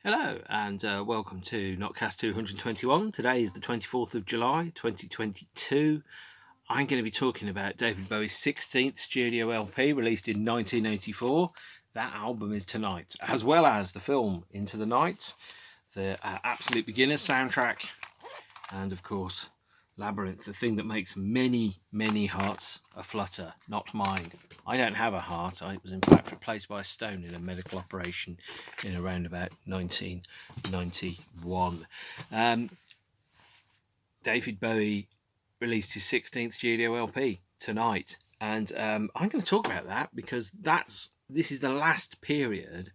Hello and welcome to NOTCAST 221. Today is the 24th of July 2022. I'm going to be talking about David Bowie's 16th studio LP released in 1984. That album is Tonight, as well as the film Into the Night, the Absolute Beginner soundtrack, and of course Labyrinth, the thing that makes many, many hearts aflutter, not mine. I don't have a heart. I was in fact replaced by a stone in a medical operation in around about 1991. David Bowie released his 16th studio LP Tonight, and I'm going to talk about that because this is the last period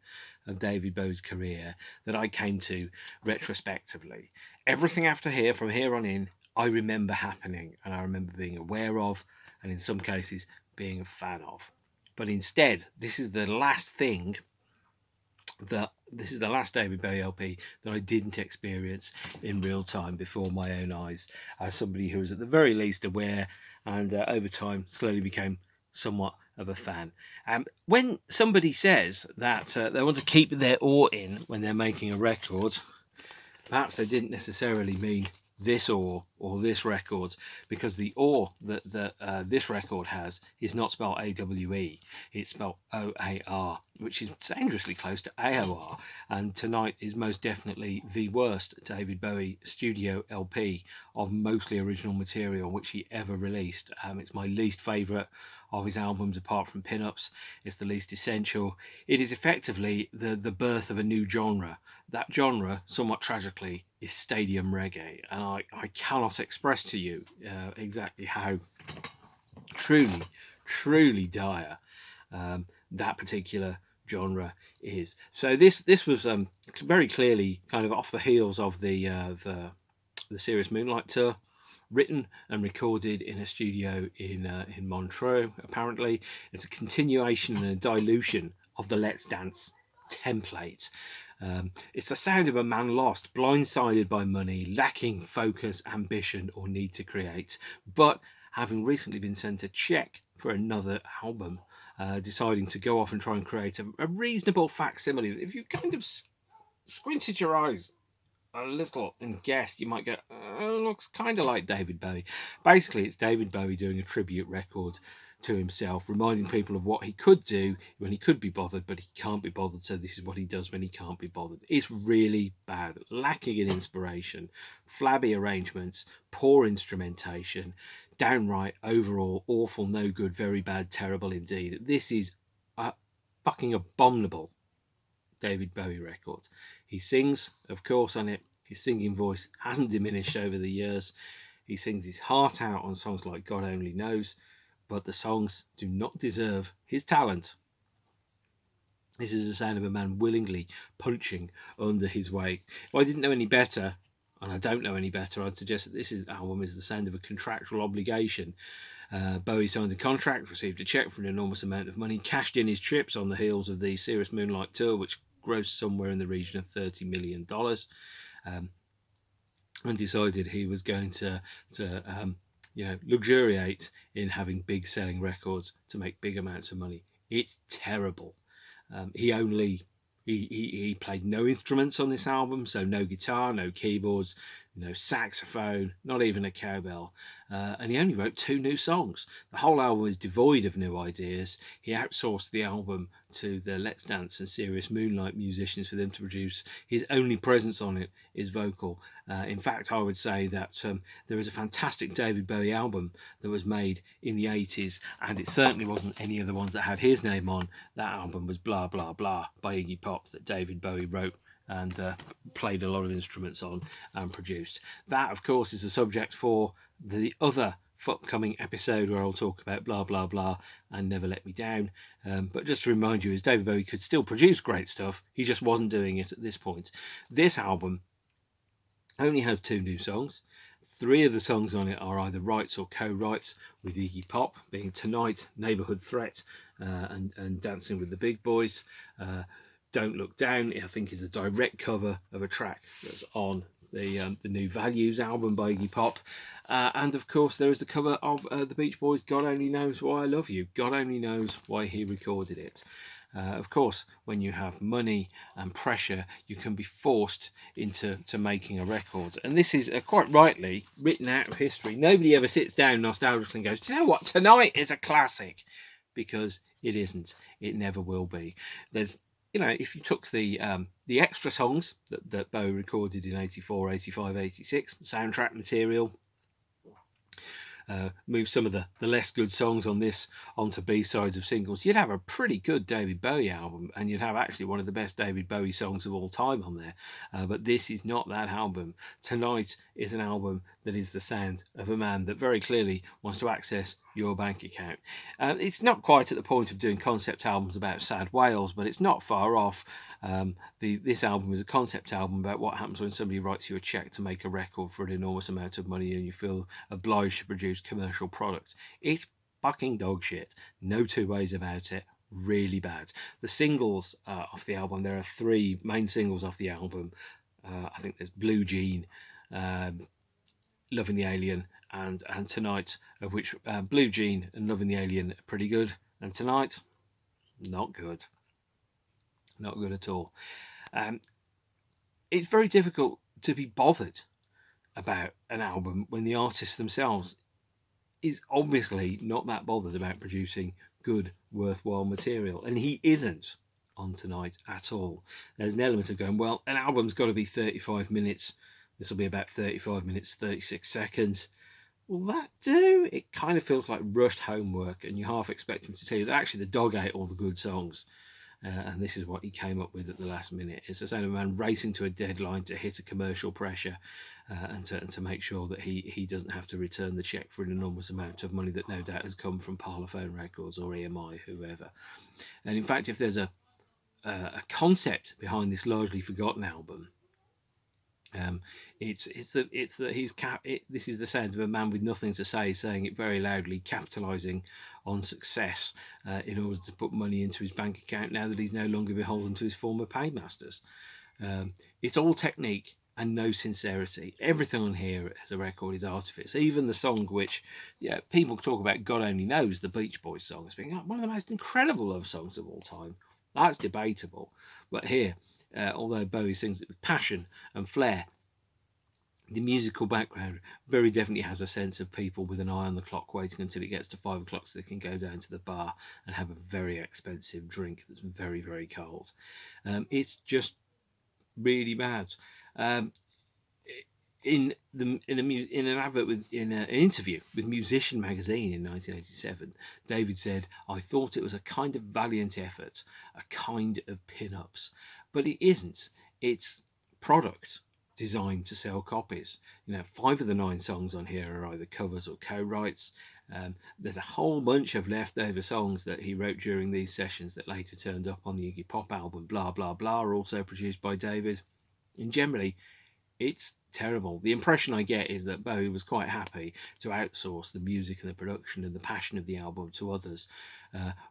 of David Bowie's career that I came to retrospectively. Everything after here, from here on in, I remember happening and I remember being aware of, and in some cases being a fan of. But instead, this is the last David Bowie LP that I didn't experience in real time before my own eyes, as somebody who was at the very least aware and over time slowly became somewhat of a fan. When somebody says that they want to keep their oar in when they're making a record, perhaps they didn't necessarily mean this or this record, because the or that this record has is not spelled AWE, it's spelled OAR, which is dangerously close to AOR, and Tonight is most definitely the worst David Bowie studio LP of mostly original material which he ever released. It's my least favourite of his albums apart from Pin-Ups. It's the least essential. It is effectively the birth of a new genre. That genre, somewhat tragically, is stadium reggae, and I cannot express to you exactly how truly dire that particular genre is. So this was very clearly kind of off the heels of the Serious Moonlight tour, written and recorded in a studio in Montreux. Apparently, it's a continuation and a dilution of the Let's Dance template. It's the sound of a man lost, blindsided by money, lacking focus, ambition, or need to create, but having recently been sent a check for another album, deciding to go off and try and create a reasonable facsimile. If you kind of squinted your eyes a little and guessed, you might go, oh, looks kind of like David Bowie. Basically, it's David Bowie doing a tribute record to himself, reminding people of what he could do when he could be bothered, but he can't be bothered, so this is what he does when he can't be bothered. It's really bad, lacking in inspiration, flabby arrangements, poor instrumentation, downright overall awful, no good, very bad, terrible indeed. This is a fucking abominable David Bowie record. He sings, of course, on it. His singing voice hasn't diminished over the years. He sings his heart out on songs like God Only Knows, but the songs do not deserve his talent. This is the sound of a man willingly punching under his weight. If I didn't know any better, and I don't know any better, I'd suggest that this album is the sound of a contractual obligation. Bowie signed a contract, received a check for an enormous amount of money, cashed in his chips on the heels of the Serious Moonlight tour, which grossed somewhere in the region of $30 million, and decided he was going to luxuriate in having big selling records to make big amounts of money. It's terrible. He played no instruments on this album, so no guitar, no keyboards, no saxophone, not even a cowbell, and he only wrote 2 new songs. The whole album is devoid of new ideas. He outsourced the album to the Let's Dance and Serious Moonlight musicians for them to produce. His only presence on it is vocal. In fact, I would say that there is a fantastic David Bowie album that was made in the 80s, and it certainly wasn't any of the ones that had his name on. That album was Blah Blah Blah by Iggy Pop, that David Bowie wrote and played a lot of instruments on and produced. That, of course, is the subject for the other upcoming episode where I'll talk about Blah Blah Blah and Never Let Me Down. But just to remind you, is David Bowie could still produce great stuff, he just wasn't doing it at this point. This album only has 2 new songs. 3 of the songs on it are either writes or co-writes with Iggy Pop, being Tonight, Neighbourhood Threat, and Dancing with the Big Boys. Don't Look Down, I think, is a direct cover of a track that's on the New Values album by Iggy Pop. And of course, there is the cover of the Beach Boys' God Only Knows Why I Love You. God only knows why he recorded it. Of course, when you have money and pressure, you can be forced into making a record. And this is quite rightly written out of history. Nobody ever sits down nostalgically and goes, "Do you know what? Tonight is a classic," because it isn't. It never will be. There's, if you took the extra songs that Bowie recorded in 84, 85, 86, soundtrack material, move some of the less good songs on this onto B-sides of singles, you'd have a pretty good David Bowie album, and you'd have actually one of the best David Bowie songs of all time on there. But this is not that album. Tonight is an album that is the sound of a man that very clearly wants to access your bank account. It's not quite at the point of doing concept albums about sad whales, but it's not far off. This album is a concept album about what happens when somebody writes you a check to make a record for an enormous amount of money and you feel obliged to produce commercial product. It's fucking dog shit. No two ways about it. Really bad. The singles off the album, there are 3 main singles off the album. I think there's Blue Jean, Loving the Alien, and Tonight, of which Blue Jean and Loving the Alien are pretty good, and Tonight, not good. Not good at all. It's very difficult to be bothered about an album when the artist themselves is obviously not that bothered about producing good, worthwhile material, and he isn't on Tonight at all. There's an element of going, well, an album's got to be 35 minutes. This will be about 35 minutes, 36 seconds. Will that do? It kind of feels like rushed homework, and you half expect him to tell you that actually the dog ate all the good songs. And this is what he came up with at the last minute. It's the sound of a man racing to a deadline to hit a commercial pressure and to make sure that he doesn't have to return the check for an enormous amount of money that no doubt has come from Parlophone Records or EMI, whoever. And in fact, if there's a concept behind this largely forgotten album, it's that this is the sound of a man with nothing to say, saying it very loudly, capitalising on success in order to put money into his bank account now that he's no longer beholden to his former paymasters. It's all technique and no sincerity. Everything on here as a record is artifice. Even the song which, people talk about, God Only Knows, the Beach Boys song, as being one of the most incredible love songs of all time. That's debatable. But here, although Bowie sings it with passion and flair, the musical background very definitely has a sense of people with an eye on the clock waiting until it gets to 5 o'clock so they can go down to the bar and have a very expensive drink that's very, very cold. It's just really bad. In an interview with Musician magazine in 1987, David said, "I thought it was a kind of valiant effort, a kind of pin-ups, but it isn't. It's product designed to sell copies. 5 of the 9 songs on here are either covers or co-writes. There's a whole bunch of leftover songs that he wrote during these sessions that later turned up on the Iggy Pop album, Blah Blah Blah, are also produced by David. And generally, it's terrible. The impression I get is that Bowie was quite happy to outsource the music and the production and the passion of the album to others,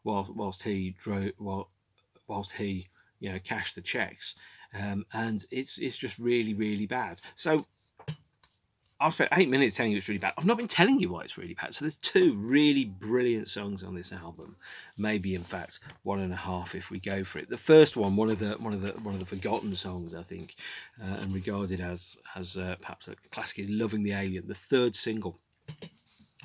whilst he cashed the checks, and it's just really, really bad. So I've spent 8 minutes telling you it's really bad. I've not been telling you why it's really bad. So there's 2 really brilliant songs on this album, maybe in fact 1.5 if we go for it. The first one of the forgotten songs, I think, and regarded as perhaps a classic, is "Loving the Alien," the 3rd single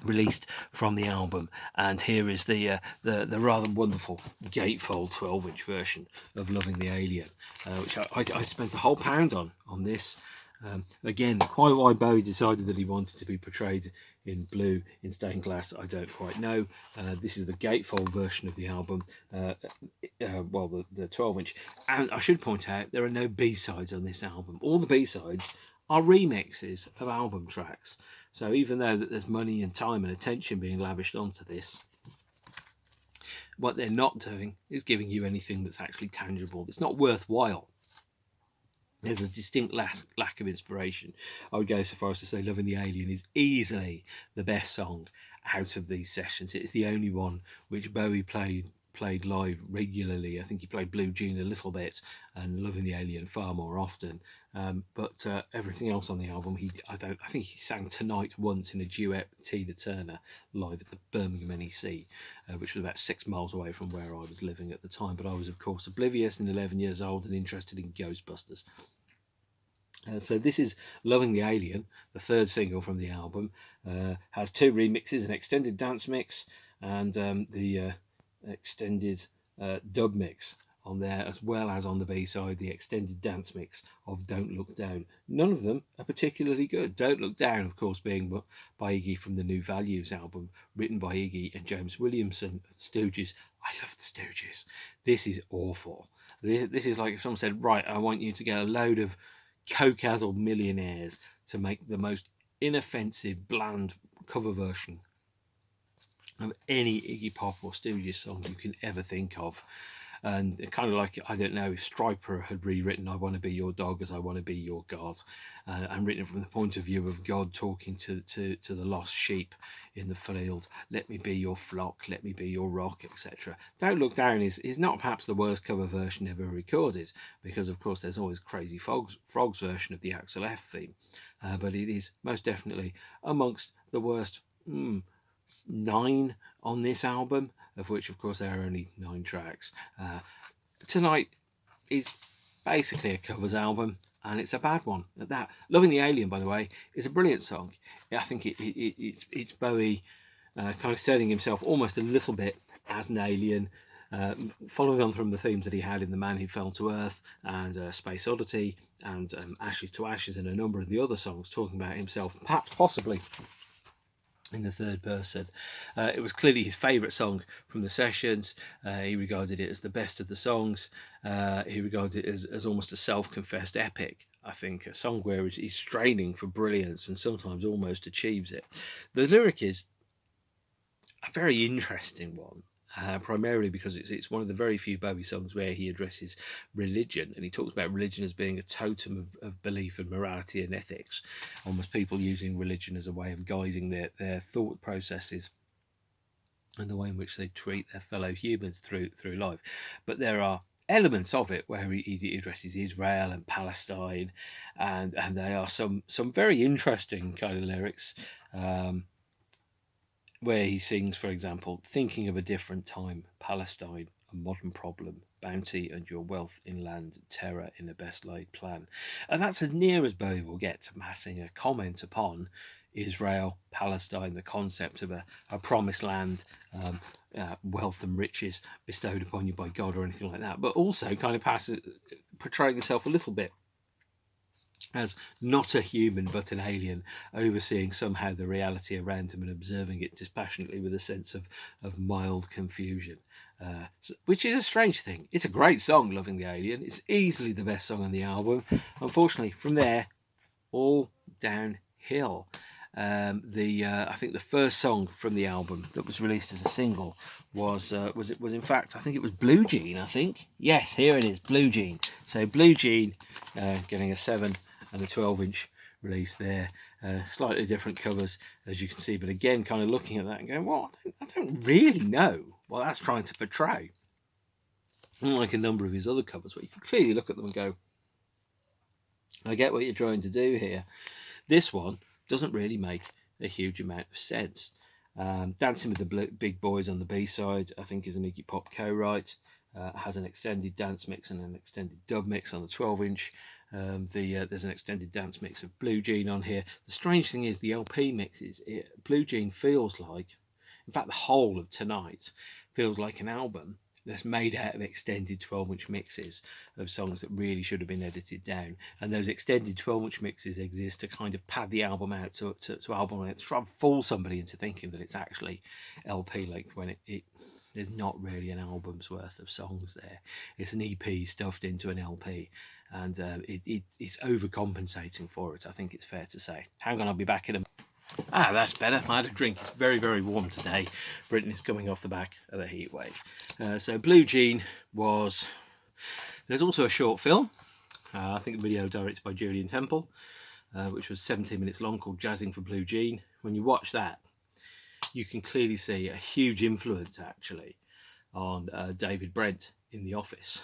released from the album, and here is the rather wonderful gatefold 12-inch version of "Loving the Alien," which I spent a whole pound on this. Again, quite why Bowie decided that he wanted to be portrayed in blue in stained glass, I don't quite know. This is the gatefold version of the album, the 12-inch. And I should point out, there are no B-sides on this album. All the B-sides are remixes of album tracks. So even though that there's money and time and attention being lavished onto this, what they're not doing is giving you anything that's actually tangible, that's not worthwhile. There's a distinct lack of inspiration. I would go so far as to say "Loving the Alien" is easily the best song out of these sessions. It's the only one which Bowie played played live regularly. I think he played Blue Jean a little bit and Loving the Alien far more often. But everything else on the album, I think he sang Tonight once in a duet with Tina Turner live at the Birmingham NEC, which was about 6 miles away from where I was living at the time. But I was, of course, oblivious and 11 years old and interested in Ghostbusters. So this is Loving the Alien, the third single from the album. Has 2 remixes, an extended dance mix and the extended dub mix on there, as well as on the B-side the extended dance mix of Don't Look Down. None of them are particularly good. Don't Look Down, of course, being by Iggy from the New Values album, written by Iggy and James Williamson, Stooges. I love the Stooges. This is awful. This is like if someone said, right, I want you to get a load of coke-addled millionaires to make the most inoffensive, bland cover version of any Iggy Pop or Stooges song you can ever think of. And kind of like, I don't know, if Stryper had rewritten I Want to Be Your Dog as I Want to Be Your God, and written from the point of view of God talking to the lost sheep in the field. Let me be your flock, let me be your rock, etc. Don't Look Down is not perhaps the worst cover version ever recorded, because of course there's always Crazy Frog's version of the Axel F theme, but it is most definitely amongst the worst 9 on this album, of which of course there are only 9 tracks. Tonight is basically a covers album, and it's a bad one at that. Loving the Alien, by the way, is a brilliant song. I think it's Bowie kind of setting himself almost a little bit as an alien, following on from the themes that he had in The Man Who Fell to Earth and Space Oddity and Ashes to Ashes and a number of the other songs, talking about himself, perhaps possibly in the third person. It was clearly his favourite song from the sessions. He regarded it as the best of the songs. He regarded it as almost a self-confessed epic, I think, a song where he's straining for brilliance and sometimes almost achieves it. The lyric is a very interesting one. Primarily because it's one of the very few Bowie songs where he addresses religion, and he talks about religion as being a totem of belief and morality and ethics, almost people using religion as a way of guiding their thought processes and the way in which they treat their fellow humans through life. But there are elements of it where he addresses Israel and Palestine, and they are some very interesting kind of lyrics. Where he sings, for example, thinking of a different time, Palestine, a modern problem, bounty and your wealth inland, terror in a best laid plan. And that's as near as Bowie will get to massing a comment upon Israel, Palestine, the concept of a promised land, wealth and riches bestowed upon you by God or anything like that, but also kind of portraying himself a little bit as not a human but an alien, overseeing somehow the reality around him and observing it dispassionately with a sense of mild confusion, which is a strange thing. It's a great song, Loving the Alien. It's easily the best song on the album. Unfortunately, from there, all downhill. I think the first song from the album that was released as a single was in fact, I think it was Blue Jean. I think, yes, here it is, Blue Jean. So Blue Jean, getting a 7 and a 12-inch release there. Slightly different covers, as you can see, but again, kind of looking at that and going, well, I don't really know what that's trying to portray. Unlike a number of his other covers, where you can clearly look at them and go, I get what you're trying to do here. This one doesn't really make a huge amount of sense. Dancing with the Big Boys on the B-side, I think, is an Iggy Pop co-write. Has an extended dance mix and an extended dub mix on the 12-inch. There's an extended dance mix of Blue Jean on here. The strange thing is the LP mixes. Blue Jean feels like, in fact, the whole of Tonight feels like an album that's made out of extended 12-inch mixes of songs that really should have been edited down. And those extended 12-inch mixes exist to kind of pad the album out to album length, to try and fool somebody into thinking that it's actually LP length when there's not really an album's worth of songs there. It's an EP stuffed into an LP, and it's overcompensating for it, I think it's fair to say. Hang on, I'll be back in a... that's better. I had a drink. It's very, very warm today. Britain is coming off the back of a heat wave. So Blue Jean was... There's also a short film, I think the video directed by Julian Temple, which was 17 minutes long, called Jazzing for Blue Jean. When you watch that, you can clearly see a huge influence, actually, on David Brent in The Office.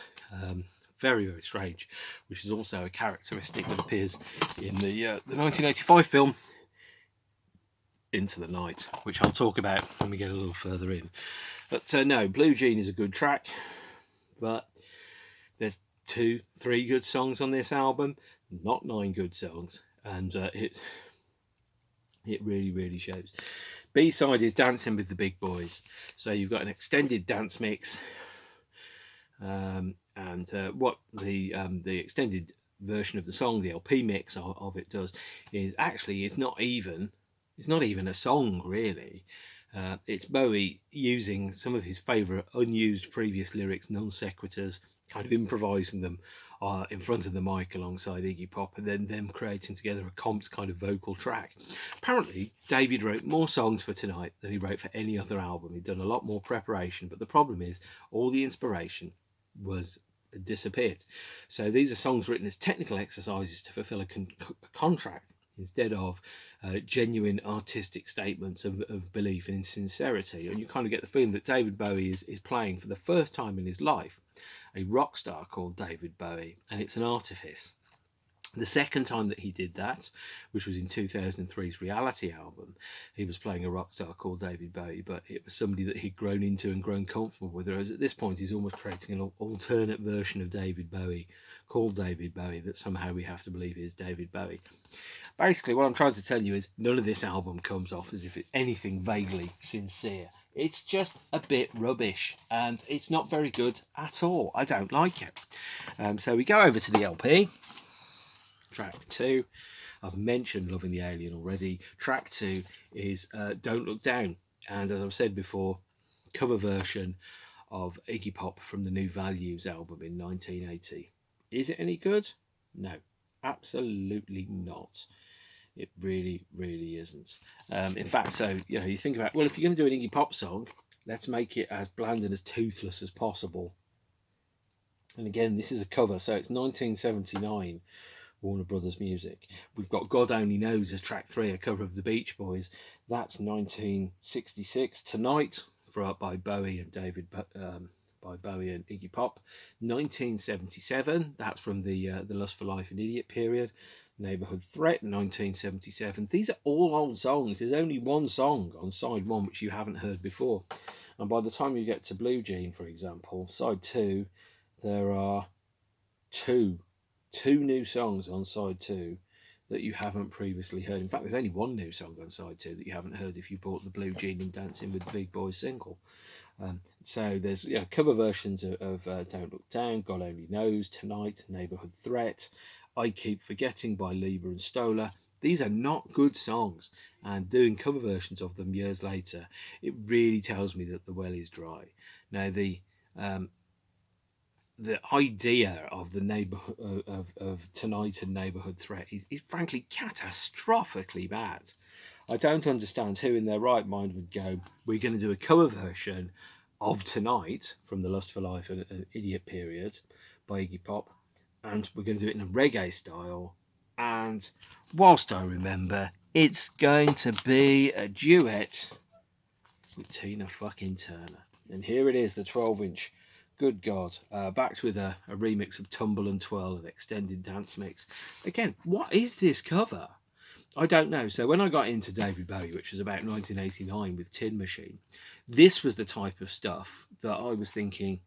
Very, very strange, which is also a characteristic that appears in the 1985 film Into the Night, which I'll talk about when we get a little further in. But no, Blue Jean is a good track, but there's 2-3 good songs on this album, not 9 good songs, and it really, really shows. B-side is Dancing with the Big Boys, so you've got an extended dance mix, and what the extended version of the song, the LP mix of it does, is actually it's not even a song really. It's Bowie using some of his favourite unused previous lyrics, non sequiturs, kind of improvising them in front of the mic alongside Iggy Pop, and then them creating together a comped kind of vocal track. Apparently, David wrote more songs for Tonight than he wrote for any other album. He'd done a lot more preparation, but the problem is all the inspiration was disappeared. So these are songs written as technical exercises to fulfill a contract instead of genuine artistic statements of belief and sincerity. And you kind of get the feeling that David Bowie is playing for the first time in his life a rock star called David Bowie, and it's an artifice. The second time that he did that, which was in 2003's Reality album, he was playing a rock star called David Bowie, but it was somebody that he'd grown into and grown comfortable with. Whereas at this point, he's almost creating an alternate version of David Bowie called David Bowie that somehow we have to believe is David Bowie. Basically, what I'm trying to tell you is none of this album comes off as if it's anything vaguely sincere. It's just a bit rubbish, and it's not very good at all. I don't like it. So we go over to the LP. Track 2, I've mentioned Loving the Alien already. Track 2 is Don't Look Down, and as I've said before, cover version of Iggy Pop from the New Values album in 1980. Is it any good? No, absolutely not. It really, really isn't. In fact, so you think about, well, if you're going to do an Iggy Pop song, let's make it as bland and as toothless as possible. And again, this is a cover, so it's 1979. Warner Brothers Music. We've got God Only Knows as track 3, a cover of the Beach Boys. That's 1966. Tonight, by Bowie and by Bowie and Iggy Pop. 1977. That's from the Lust for Life and Idiot period. Neighborhood Threat, 1977. These are all old songs. There's only one song on side 1 which you haven't heard before. And by the time you get to Blue Jean, for example, side 2, there are two new songs on side 2 that you haven't previously heard. In fact, there's only one new song on side 2 that you haven't heard if you bought the Blue Jean and Dancing with the Big Boys single. So there's cover versions of Don't Look Down, God Only Knows, Tonight, Neighborhood Threat, I Keep Forgetting by Lieber and Stoller. These are not good songs, and doing cover versions of them years later, it really tells me that the well is dry. Now the idea of the neighborhood of Tonight and Neighborhood Threat is frankly catastrophically bad. I don't understand who in their right mind would go, we're going to do a cover version of Tonight from the Lust for Life and Idiot period by Iggy Pop, and we're going to do it in a reggae style, and whilst I remember, it's going to be a duet with Tina fucking Turner. And here it is, the 12-inch. Good God, backed with a remix of Tumble and Twirl, an extended dance mix. Again, what is this cover? I don't know. So when I got into David Bowie, which was about 1989 with Tin Machine, this was the type of stuff that I was thinking,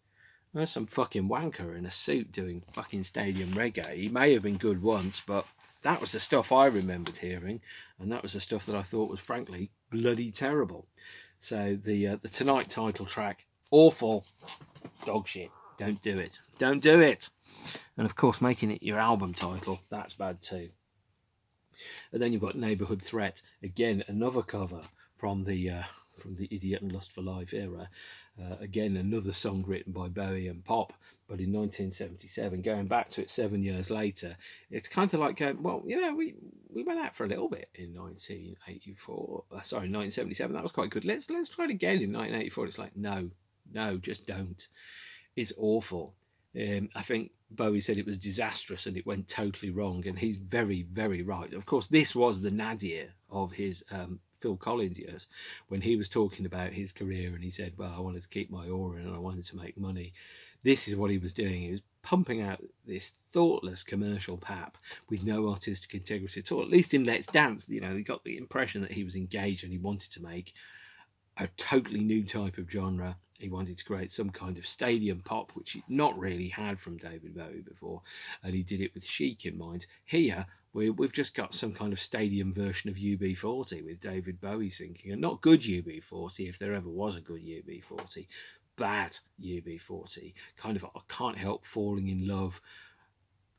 there's some fucking wanker in a suit doing fucking stadium reggae. He may have been good once, but that was the stuff I remembered hearing, and that was the stuff that I thought was frankly bloody terrible. So the Tonight title track, awful, dog shit. Don't do it. Don't do it. And of course, making it your album title, that's bad too. And then you've got Neighborhood Threat, again another cover from the Idiot and Lust for Life era. Again, another song written by Bowie and Pop, but in 1977. Going back to it 7 years later, it's kind of like going, well, we went out for a little bit in 1977. That was quite good. Let's try it again in 1984. It's like, no, just don't. It's awful. I think Bowie said it was disastrous and it went totally wrong, and he's very, very right. Of course, this was the nadir of his Phil Collins years, when he was talking about his career and he said, well, I wanted to keep my aura in and I wanted to make money. This is what he was doing. He was pumping out this thoughtless commercial pap with no artistic integrity at all. At least in Let's Dance, you know, he got the impression that he was engaged and he wanted to make a totally new type of genre. He wanted to create some kind of stadium pop, which he'd not really had from David Bowie before, and he did it with chic in mind. Here, we've just got some kind of stadium version of UB40 with David Bowie singing, and not good UB40, if there ever was a good UB40, bad UB40, kind of I Can't Help Falling in Love,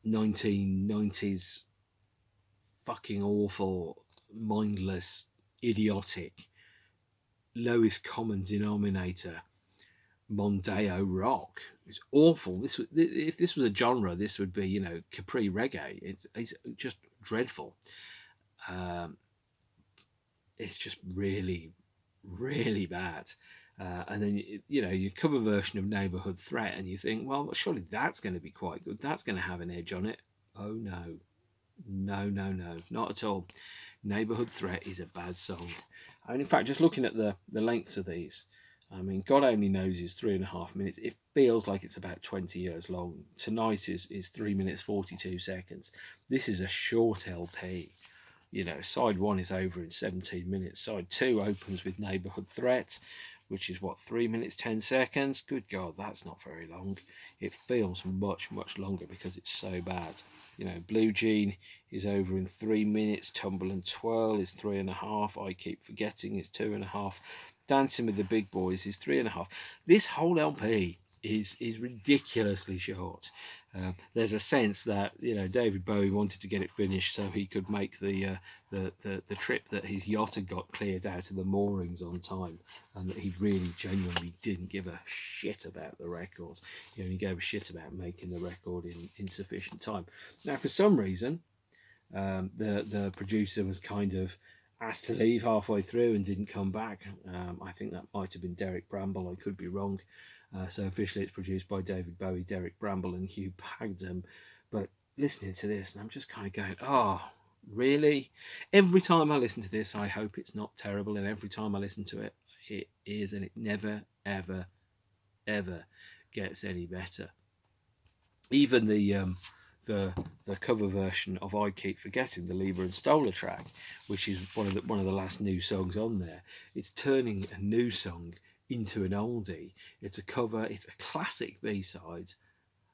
1990s fucking awful, mindless, idiotic, lowest common denominator Mondeo rock. It's awful. If this was a genre, this would be, you know, Capri reggae. It's just dreadful. It's just really, really bad. And then, you know, your cover version of Neighborhood Threat, and you think, well, surely that's going to be quite good. That's going to have an edge on it. Oh no, not at all. Neighborhood Threat is a bad song. And in fact, just looking at the lengths of these, I mean, God Only Knows is 3.5 minutes. It feels like it's about 20 years long. Tonight is 3 minutes 42 seconds. This is a short LP. You know, side 1 is over in 17 minutes. Side 2 opens with Neighborhood Threat, which is what, 3 minutes 10 seconds. Good God, that's not very long. It feels much longer because it's so bad. You know, Blue Jean is over in 3 minutes. Tumble and Twirl is 3.5. I Keep Forgetting is 2.5. Dancing with the Big Boys is 3.5. This whole LP is ridiculously short. There's a sense that, you know, David Bowie wanted to get it finished so he could make the trip that his yacht had got cleared out of the moorings on time, and that he really genuinely didn't give a shit about the records. He only gave a shit about making the record in sufficient time. Now, for some reason, the producer was kind of asked to leave halfway through and didn't come back. I think that might have been Derek Bramble. I could be wrong. So officially it's produced by David Bowie, Derek Bramble and Hugh Bagdham. But listening to this, and I'm just kind of going, oh, really? Every time I listen to this, I hope it's not terrible. And every time I listen to it, it is. And it never, ever, ever gets any better. Even the cover version of I Keep Forgetting, the Lieber and Stoller track, which is one of the last new songs on there, it's turning a new song into an oldie. It's a cover, it's a classic B-side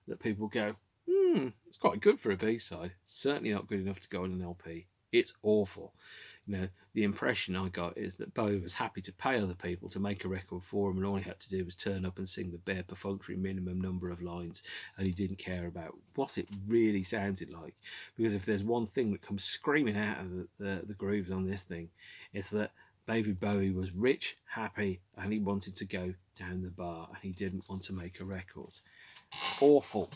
that people go, it's quite good for a B-side. Certainly not good enough to go on an LP. It's awful. You know, the impression I got is that Bowie was happy to pay other people to make a record for him, and all he had to do was turn up and sing the bare perfunctory minimum number of lines, and he didn't care about what it really sounded like. Because if there's one thing that comes screaming out of the grooves on this thing, it's that David Bowie was rich, happy, and he wanted to go down the bar, and he didn't want to make a record. Awful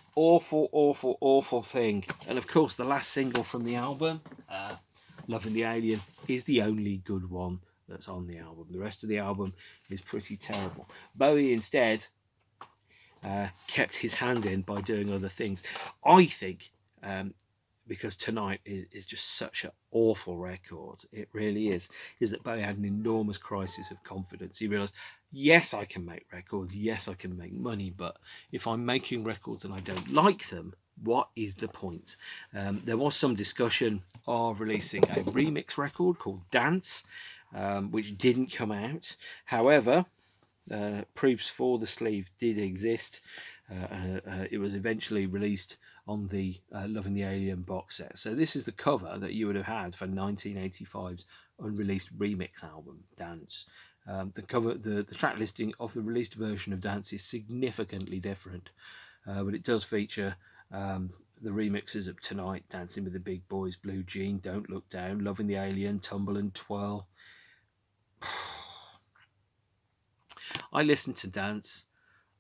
thing. And of course, the last single from the album, Loving the Alien, is the only good one that's on the album. The rest of the album is pretty terrible. Bowie instead kept his hand in by doing other things. I think because Tonight is just such an awful record, it really is that Bowie had an enormous crisis of confidence. He realised, yes, I can make records, yes, I can make money, but if I'm making records and I don't like them, what is the point? There was some discussion of releasing a remix record called Dance, which didn't come out. However, proofs for the sleeve did exist. It was eventually released on the Loving the Alien box set. So this is the cover that you would have had for 1985's unreleased remix album, Dance. The cover, the track listing of the released version of Dance is significantly different, but it does feature the remixes of Tonight, Dancing with the Big Boys, Blue Jean, Don't Look Down, Loving the Alien, Tumble and Twirl. I listened to Dance.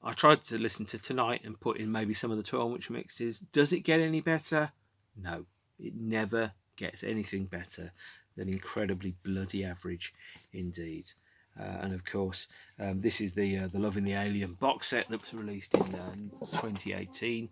I tried to listen to Tonight and put in maybe some of the 12-inch mixes. Does it get any better? No, it never gets anything better than incredibly bloody average indeed. And of course, this is the Loving the Alien box set that was released in 2018,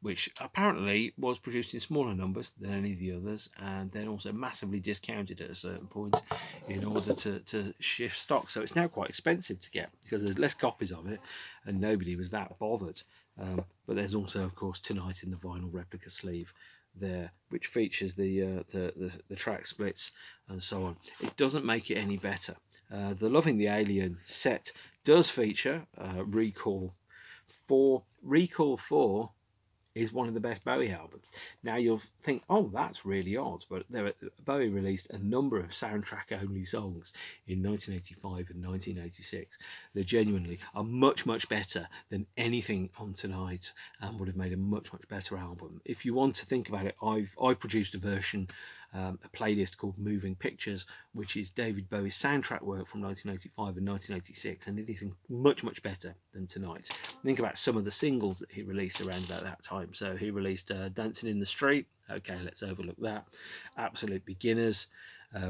which apparently was produced in smaller numbers than any of the others, and then also massively discounted at a certain point in order to shift stock. So it's now quite expensive to get because there's less copies of it, and nobody was that bothered. But there's also, of course, Tonight in the vinyl replica sleeve there, which features the track splits and so on. It doesn't make it any better. The Loving the Alien set does feature Recall 4. Recall 4 is one of the best Bowie albums. Now you'll think, oh, that's really odd, but Bowie released a number of soundtrack-only songs in 1985 and 1986 that genuinely are much, much better than anything on Tonight and would have made a much, much better album. If you want to think about it, I've produced a version, a playlist called Moving Pictures, which is David Bowie's soundtrack work from 1985 and 1986, and it is much, much better than Tonight. Think about some of the singles that he released around about that time. So he released Dancing in the Street. Okay, let's overlook that. Absolute Beginners,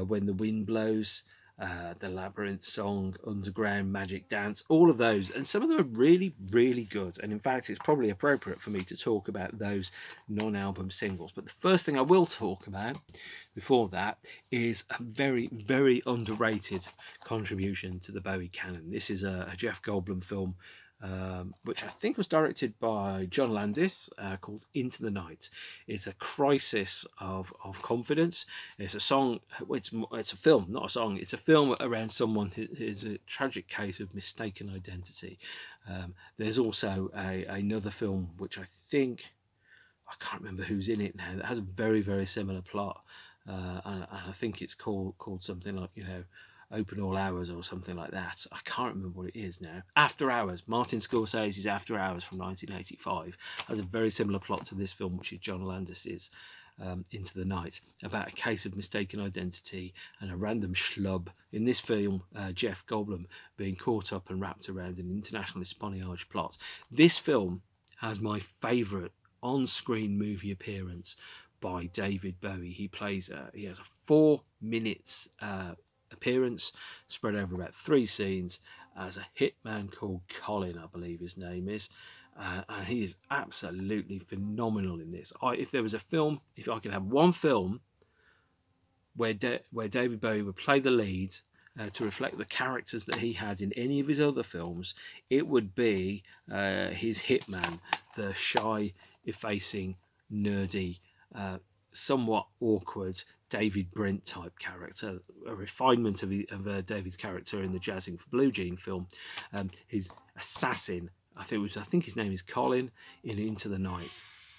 When the Wind Blows, the Labyrinth song, Underground, Magic Dance, all of those, and some of them are really, really good. And in fact, it's probably appropriate for me to talk about those non-album singles. But the first thing I will talk about before that is a very, very underrated contribution to the Bowie canon. This is a Jeff Goldblum film, which I think was directed by John Landis, called Into the Night. It's a crisis of confidence. It's a song, it's a film, not a song. It's a film around someone who is a tragic case of mistaken identity. There's also another film, which I can't remember who's in it now, that has a very, very similar plot. And I think it's called something like, Open All Hours or something like that. I can't remember what it is now. After Hours, Martin Scorsese's After Hours from 1985 has a very similar plot to this film, which is John Landis's Into the Night, about a case of mistaken identity and a random schlub, in this film Jeff Goldblum, being caught up and wrapped around an international espionage plot. This film has my favourite on-screen movie appearance by David Bowie. He has a 4 minutes appearance spread over about 3 scenes as a hitman called Colin, I believe his name is, and he is absolutely phenomenal in this. If I could have one film where David Bowie would play the lead to reflect the characters that he had in any of his other films, it would be his hitman, the shy, effacing, nerdy, somewhat awkward David Brent type character, a refinement of David's character in the Jazzing for Blue Jean film. His assassin, I think his name is Colin, in Into the Night,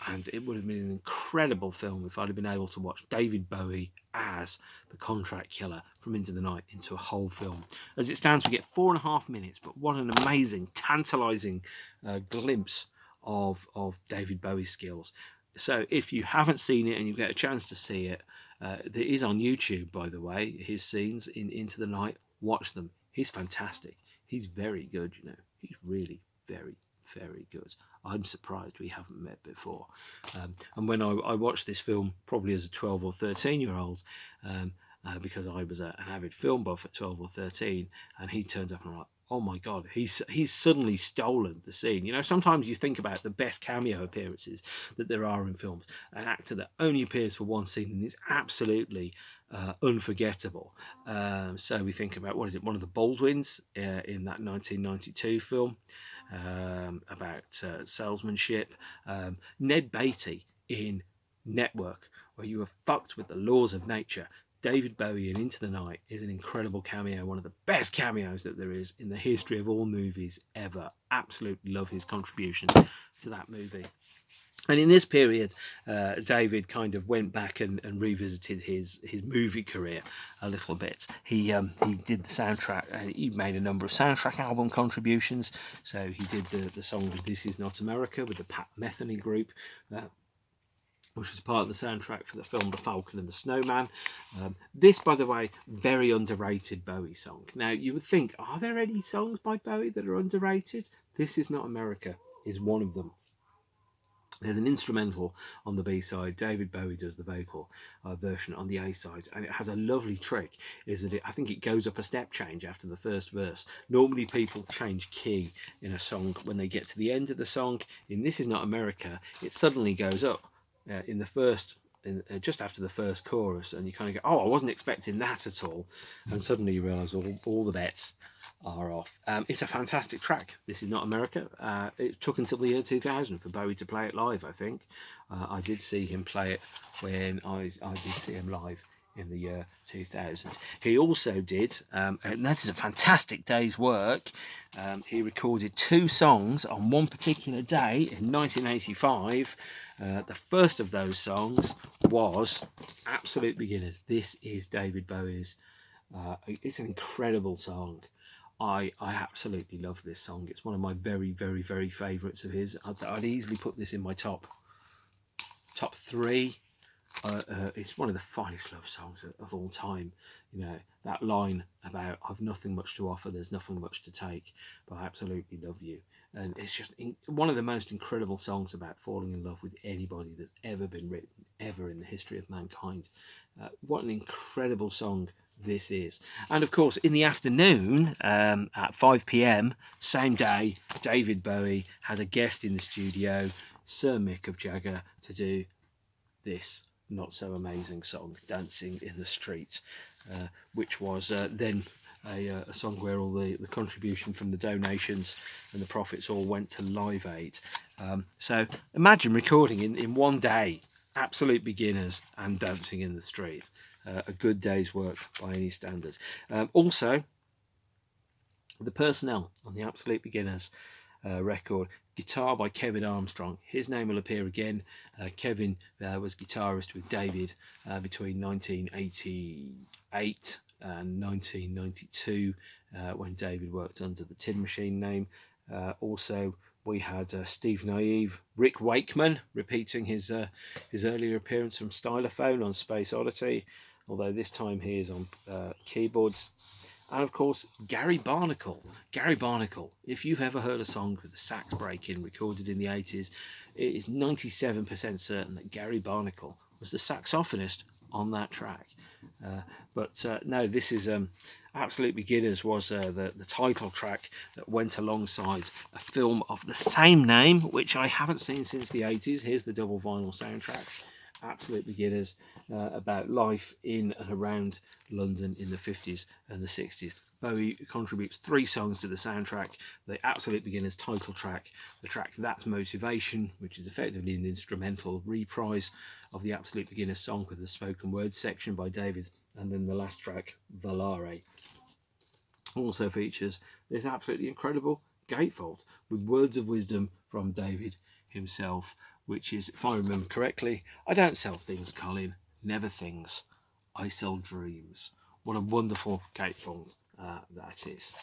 and it would have been an incredible film if I'd have been able to watch David Bowie as the contract killer from Into the Night into a whole film. As it stands, we get 4.5 minutes, but what an amazing, tantalising glimpse of David Bowie's skills. So if you haven't seen it and you get a chance to see it, it is on YouTube, by the way, his scenes in Into the Night. Watch them. He's fantastic. He's very good, He's really very, very good. I'm surprised we haven't met before. And when I watched this film, probably as a 12 or 13-year-old, because I was an avid film buff at 12 or 13, and he turned up and I'm like, oh my God, he's suddenly stolen the scene. Sometimes you think about the best cameo appearances that there are in films. An actor that only appears for one scene and is absolutely unforgettable. So we think about, what is it, one of the Baldwins in that 1992 film about salesmanship. Ned Beatty in Network, where you are fucked with the laws of nature. David Bowie in Into the Night is an incredible cameo, one of the best cameos that there is in the history of all movies ever. Absolutely love his contribution to that movie. And in this period, David kind of went back and revisited his movie career a little bit. He did the soundtrack, and he made a number of soundtrack album contributions. So he did the song This Is Not America with the Pat Metheny group, which was part of the soundtrack for the film The Falcon and the Snowman. This, by the way, very underrated Bowie song. Now, you would think, are there any songs by Bowie that are underrated? This Is Not America is one of them. There's an instrumental on the B side. David Bowie does the vocal version on the A side, and it has a lovely trick. Is that I think it goes up a step change after the first verse. Normally, people change key in a song when they get to the end of the song. In This Is Not America, it suddenly goes up in the first. Just after the first chorus, and you kind of go, "Oh, I wasn't expecting that at all," and suddenly you realise all the bets are off. It's a fantastic track. This Is Not America. It took until the year 2000 for Bowie to play it live, I think. I did see him play it when I did see him live in the year 2000. He also did, and that is a fantastic day's work, he recorded 2 songs on one particular day in 1985. The first of those songs was Absolute Beginners. This is David Bowie's. It's an incredible song. I absolutely love this song. It's one of my very, very, very favourites of his. I'd easily put this in my top 3. It's one of the finest love songs of all time. You know, that line about "I've nothing much to offer, there's nothing much to take, but I absolutely love you." And it's just one of the most incredible songs about falling in love with anybody that's ever been written, ever in the history of mankind. What an incredible song this is. And of course, in the afternoon at 5 p.m, same day, David Bowie had a guest in the studio, Sir Mick of Jagger, to do this not so amazing song, Dancing in the Street, which was then a song where all the contribution from the donations and the profits all went to Live Aid. So imagine recording in one day Absolute Beginners and Dancing in the Street. A good day's work by any standards. Also, the personnel on the Absolute Beginners record, guitar by Kevin Armstrong. His name will appear again. Kevin was guitarist with David between 1988 and 1992 when David worked under the Tin Machine name. Also, we had Steve Naive, Rick Wakeman repeating his earlier appearance from Stylophone on Space Oddity, although this time he is on keyboards. And of course, Gary Barnacle. Gary Barnacle, if you've ever heard a song with a sax break-in recorded in the 80s, it is 97% certain that Gary Barnacle was the saxophonist on that track. No, this is Absolute Beginners was the title track that went alongside a film of the same name, which I haven't seen since the 80s. Here's the double vinyl soundtrack. Absolute Beginners, about life in and around London in the 50s and the 60s. Bowie contributes 3 songs to the soundtrack: the Absolute Beginners title track, the track That's Motivation, which is effectively an instrumental reprise of the Absolute Beginners song with the spoken word section by David, and then the last track, Volare. Also features this absolutely incredible gatefold with words of wisdom from David himself, which is, if I remember correctly, "I don't sell things, Colin, never things. I sell dreams." What a wonderful gatefold that is,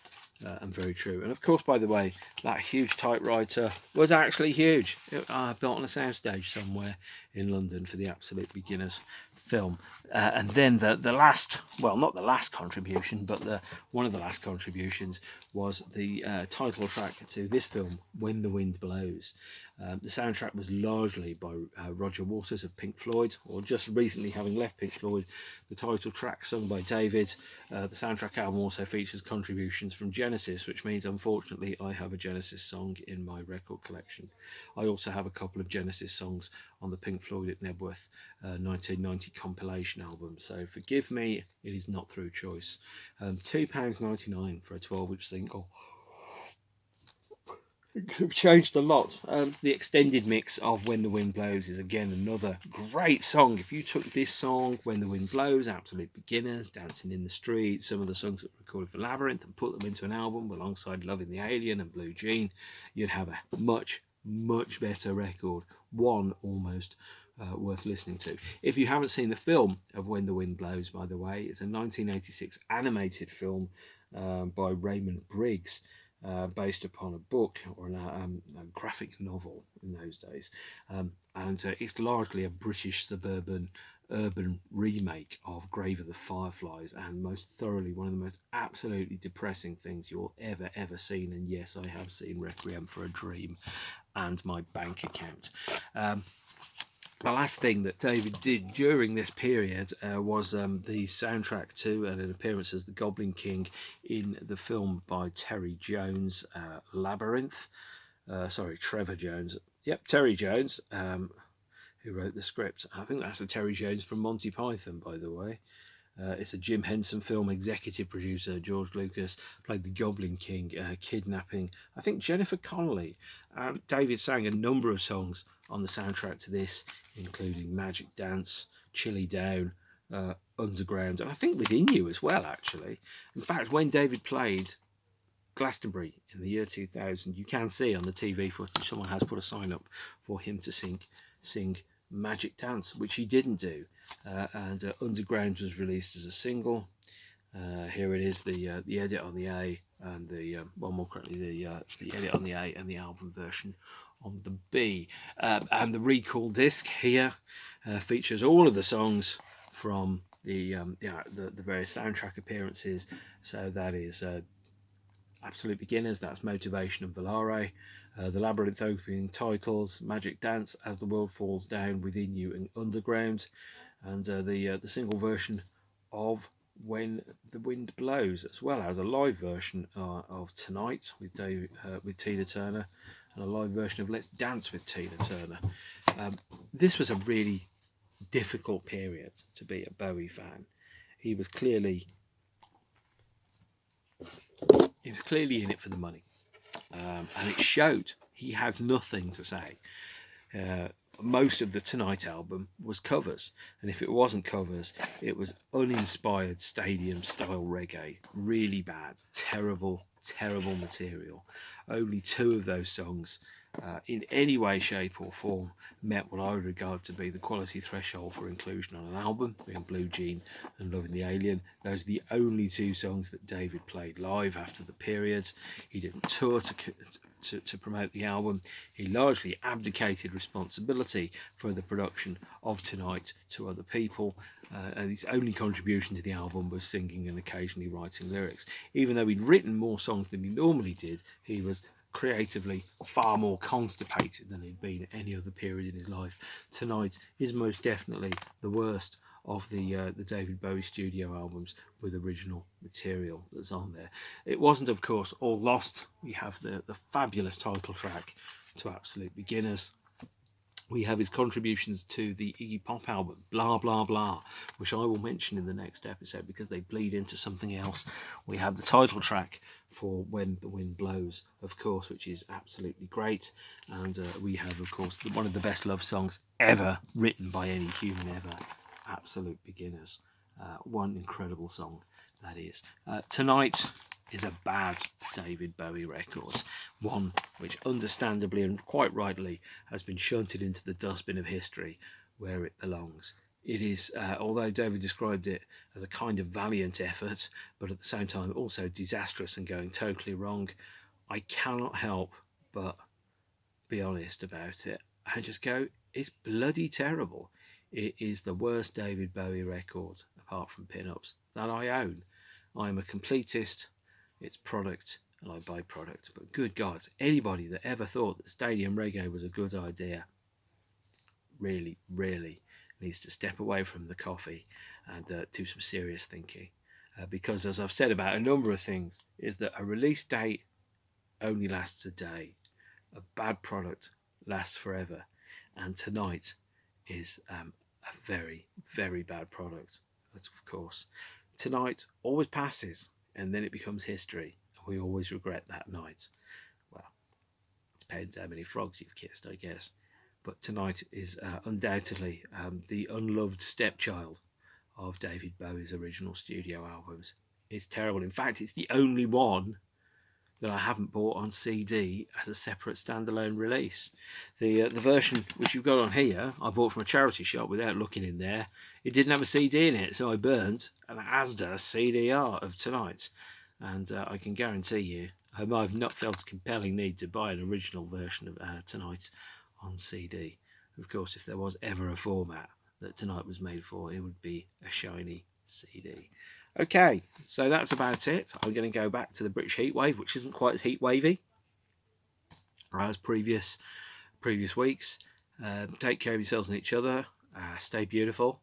and very true. And of course, by the way, that huge typewriter was actually huge. Built on a soundstage somewhere in London for the Absolute Beginners film. And then the last, well, not the last contribution, but one of the last contributions was the title track to this film, When the Wind Blows. The soundtrack was largely by Roger Waters of Pink Floyd, or just recently having left Pink Floyd. The title track sung by David. The soundtrack album also features contributions from Genesis, which means unfortunately I have a Genesis song in my record collection. I also have a couple of Genesis songs on the Pink Floyd at Nebworth 1990 compilation album, so forgive me, it is not through choice. £2.99 for a 12-inch single. It's changed a lot. The extended mix of When the Wind Blows is again another great song. If you took this song, When the Wind Blows, Absolute Beginners, Dancing in the Street, some of the songs that were recorded for Labyrinth, and put them into an album alongside Loving the Alien and Blue Jean, you'd have a much, much better record. One almost worth listening to. If you haven't seen the film of When the Wind Blows, by the way, it's a 1986 animated film by Raymond Briggs, based upon a book or a graphic novel in those days, and it's largely a British suburban urban remake of Grave of the Fireflies, and most thoroughly one of the most absolutely depressing things you'll ever seen. And yes, I have seen Requiem for a Dream. and my bank account. The last thing that David did during this period was the soundtrack to and an appearance as the Goblin King in the film by Terry Jones, Labyrinth. Trevor Jones. Yep, Terry Jones, who wrote the script. I think that's the Terry Jones from Monty Python, by the way. It's a Jim Henson film. Executive producer George Lucas played the Goblin King, kidnapping, I think, Jennifer Connelly. David sang a number of songs on the soundtrack to this, including Magic Dance, Chilly Down, Underground, and I think Within You as well, actually. In fact, when David played Glastonbury in the year 2000, you can see on the TV footage someone has put a sign up for him to sing Magic Dance, which he didn't do. And Underground was released as a single. Here it is, the edit on the A, and the more correctly, the edit on the A and the album version on the B. And the recall disc here features all of the songs from the various soundtrack appearances. So that is Absolute Beginners, that's Motivation and Volare. The Labyrinth opening titles, Magic Dance, As the World Falls Down, Within You, and Underground. And the single version of When the Wind Blows, as well as a live version of Tonight with Tina Turner, and a live version of Let's Dance with Tina Turner. This was a really difficult period to be a Bowie fan. He was clearly in it for the money, and it showed. He had nothing to say. Most of the Tonight album was covers, and if it wasn't covers, it was uninspired stadium style reggae. Really bad, terrible material. Only 2 of those songs in any way, shape or form met what I would regard to be the quality threshold for inclusion on an album, being Blue Jean and Loving the Alien. Those are the only 2 songs that David played live after the period. He didn't tour to promote the album. He largely abdicated responsibility for the production of Tonight to other people, and his only contribution to the album was singing and occasionally writing lyrics. Even though he'd written more songs than he normally did, he was creatively far more constipated than he'd been at any other period in his life. Tonight is most definitely the worst of the David Bowie studio albums with original material that's on there. It wasn't, of course, all lost. We have the fabulous title track to Absolute Beginners. We have his contributions to the Iggy Pop album, Blah Blah Blah, which I will mention in the next episode because they bleed into something else. We have the title track for When the Wind Blows, of course, which is absolutely great. And we have, of course, one of the best love songs ever written by any human ever, Absolute Beginners. One incredible song, that is. Tonight is a bad David Bowie record, one which understandably and quite rightly has been shunted into the dustbin of history where it belongs. It is, although David described it as a kind of valiant effort, but at the same time also disastrous and going totally wrong, I cannot help but be honest about it and just go, it's bloody terrible. It is the worst David Bowie record, apart from Pin-Ups, that I own. I am a completist. It's product, and I buy product. But good God, anybody that ever thought that stadium reggae was a good idea really needs to step away from the coffee and do some serious thinking. Because as I've said about a number of things, is that a release date only lasts a day. A bad product lasts forever. And Tonight is a very bad product, of course. Tonight always passes, and then it becomes history, and we always regret that night. Well, it depends how many frogs you've kissed, I guess. But Tonight is undoubtedly the unloved stepchild of David Bowie's original studio albums. It's terrible. In fact, it's the only one that I haven't bought on CD as a separate standalone release. The version which you've got on here, I bought from a charity shop without looking in there. It didn't have a CD in it, so I burnt an Asda CDR of Tonight. And I can guarantee you, I've not felt a compelling need to buy an original version of Tonight on CD. Of course, if there was ever a format that Tonight was made for, it would be a shiny CD. Okay, so that's about it. I'm going to go back to the British heatwave, which isn't quite as heat wavy. as previous weeks. Take care of yourselves and each other. Stay beautiful.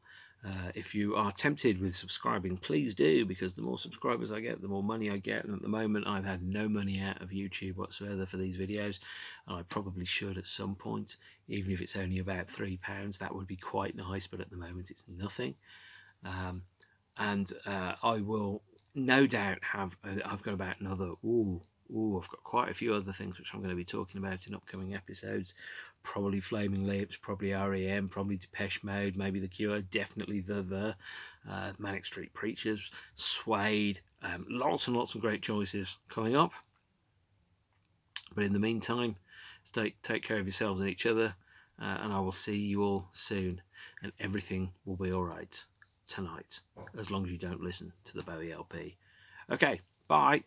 If you are tempted with subscribing, please do, because the more subscribers I get, the more money I get. And at the moment, I've had no money out of YouTube whatsoever for these videos, and I probably should at some point, even if it's only about £3. That would be quite nice, but at the moment, it's nothing. And I will no doubt have. I've got about another. I've got quite a few other things which I'm going to be talking about in upcoming episodes. Probably Flaming Lips, probably REM, probably Depeche Mode, maybe The Cure, definitely the Manic Street Preachers, Suede. Lots and lots of great choices coming up. But in the meantime, take care of yourselves and each other, and I will see you all soon, and everything will be all right tonight, as long as you don't listen to the Bowie LP. Okay, bye.